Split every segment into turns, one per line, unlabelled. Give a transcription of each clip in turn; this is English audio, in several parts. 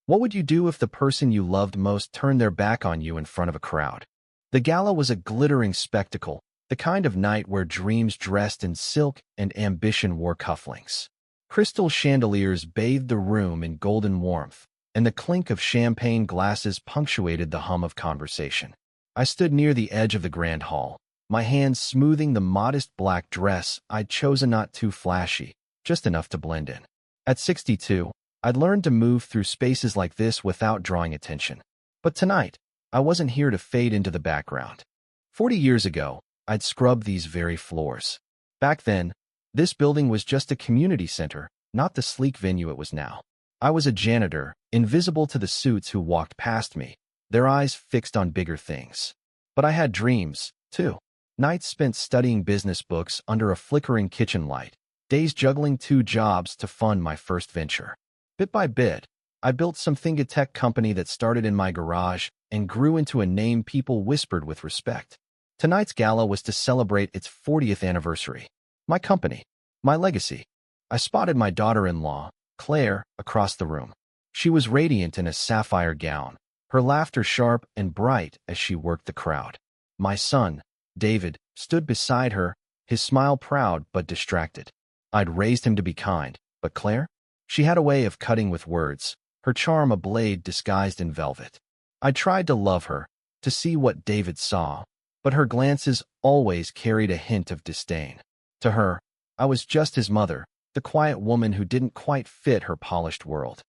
What would you do if the person you loved most turned their back on you in front of a crowd? The gala was a glittering spectacle, the kind of night where dreams dressed in silk and ambition wore cufflinks. Crystal chandeliers bathed the room in golden warmth, and the clink of champagne glasses punctuated the hum of conversation. I stood near the edge of the grand hall, my hands smoothing the modest black dress I'd chosen, not too flashy, just enough to blend in. At 62, I'd learned to move through spaces like this without drawing attention. But tonight, I wasn't here to fade into the background. 40 years ago, I'd scrubbed these very floors. Back then, this building was just a community center, not the sleek venue it was now. I was a janitor, invisible to the suits who walked past me, their eyes fixed on bigger things. But I had dreams, too. Nights spent studying business books under a flickering kitchen light, days juggling 2 jobs to fund my first venture. Bit by bit, I built something, a tech company that started in my garage and grew into a name people whispered with respect. Tonight's gala was to celebrate its 40th anniversary. My company, my legacy. I spotted my daughter-in-law, Claire, across the room. She was radiant in a sapphire gown, her laughter sharp and bright as she worked the crowd. My son, David, stood beside her, his smile proud but distracted. I'd raised him to be kind, but Claire? She had a way of cutting with words, her charm a blade disguised in velvet. I tried to love her, to see what David saw, but her glances always carried a hint of disdain. To her, I was just his mother, the quiet woman who didn't quite fit her polished world.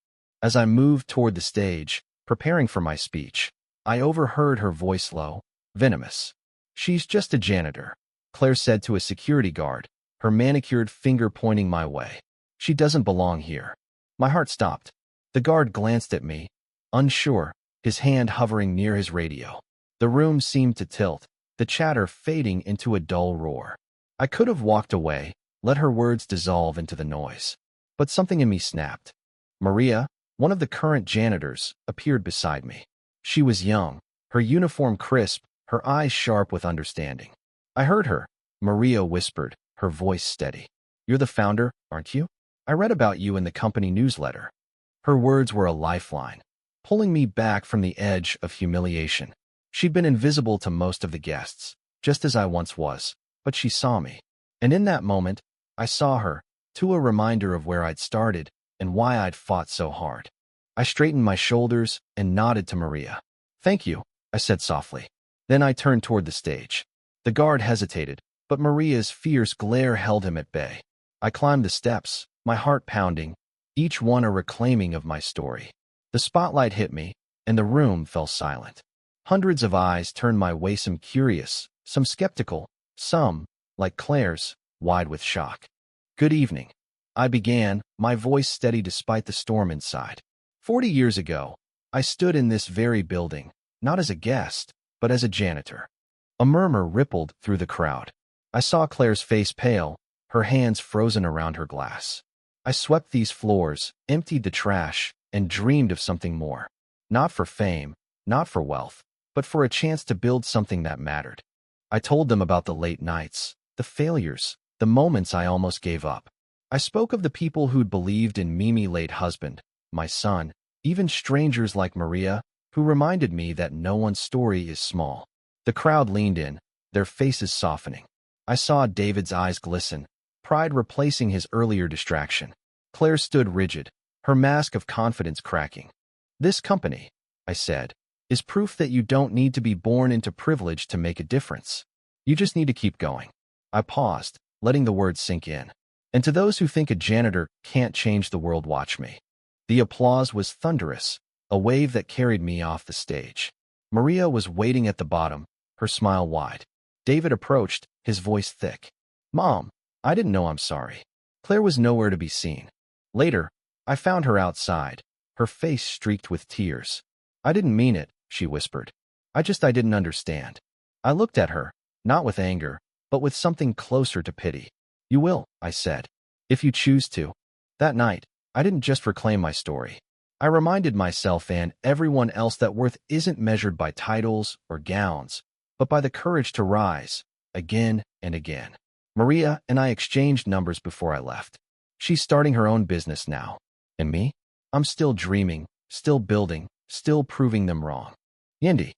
As I moved toward the stage, preparing for my speech, I overheard her voice low, venomous. "She's just a janitor," Claire said to a security guard, her manicured finger pointing my way. "She doesn't belong here." My heart stopped. The guard glanced at me, unsure, his hand hovering near his radio. The room seemed to tilt, the chatter fading into a dull roar. I could have walked away, let her words dissolve into the noise. But something in me snapped. Maria, one of the current janitors, appeared beside me. She was young, her uniform crisp, her eyes sharp with understanding. "I heard her," Maria whispered, her voice steady. "You're the founder, aren't you? I read about you in the company newsletter." Her words were a lifeline, pulling me back from the edge of humiliation. She'd been invisible to most of the guests, just as I once was, but she saw me. And in that moment, I saw her, too, a reminder of where I'd started and why I'd fought so hard. I straightened my shoulders and nodded to Maria. "Thank you," I said softly. Then I turned toward the stage. The guard hesitated, but Maria's fierce glare held him at bay. I climbed the steps, my heart pounding, each one a reclaiming of my story. The spotlight hit me, and the room fell silent. Hundreds of eyes turned my way, some curious, some skeptical, some, like Claire's, wide with shock. "Good evening," I began, my voice steady despite the storm inside. 40 years ago, I stood in this very building, not as a guest, but as a janitor. A murmur rippled through the crowd. I saw Claire's face pale, her hands frozen around her glass. I swept these floors, emptied the trash, and dreamed of something more. Not for fame, not for wealth, but for a chance to build something that mattered. I told them about the late nights, the failures, the moments I almost gave up. I spoke of the people who'd believed in me, late husband, my son, even strangers like Maria, who reminded me that no one's story is small. The crowd leaned in, their faces softening. I saw David's eyes glisten, pride replacing his earlier distraction. Claire stood rigid, her mask of confidence cracking. "This company," I said, "is proof that you don't need to be born into privilege to make a difference. You just need to keep going." I paused, letting the words sink in. "And to those who think a janitor can't change the world, watch me." The applause was thunderous, a wave that carried me off the stage. Maria was waiting at the bottom, her smile wide. David approached, his voice thick. "Mom, I didn't know, I'm sorry." Claire was nowhere to be seen. Later, I found her outside, her face streaked with tears. "I didn't mean it," she whispered. I didn't understand." I looked at her, not with anger, but with something closer to pity. "You will," I said, "if you choose to." That night, I didn't just reclaim my story. I reminded myself and everyone else that worth isn't measured by titles or gowns, but by the courage to rise, again and again. Maria and I exchanged numbers before I left. She's starting her own business now. And me? I'm still dreaming, still building, still proving them wrong. Indy.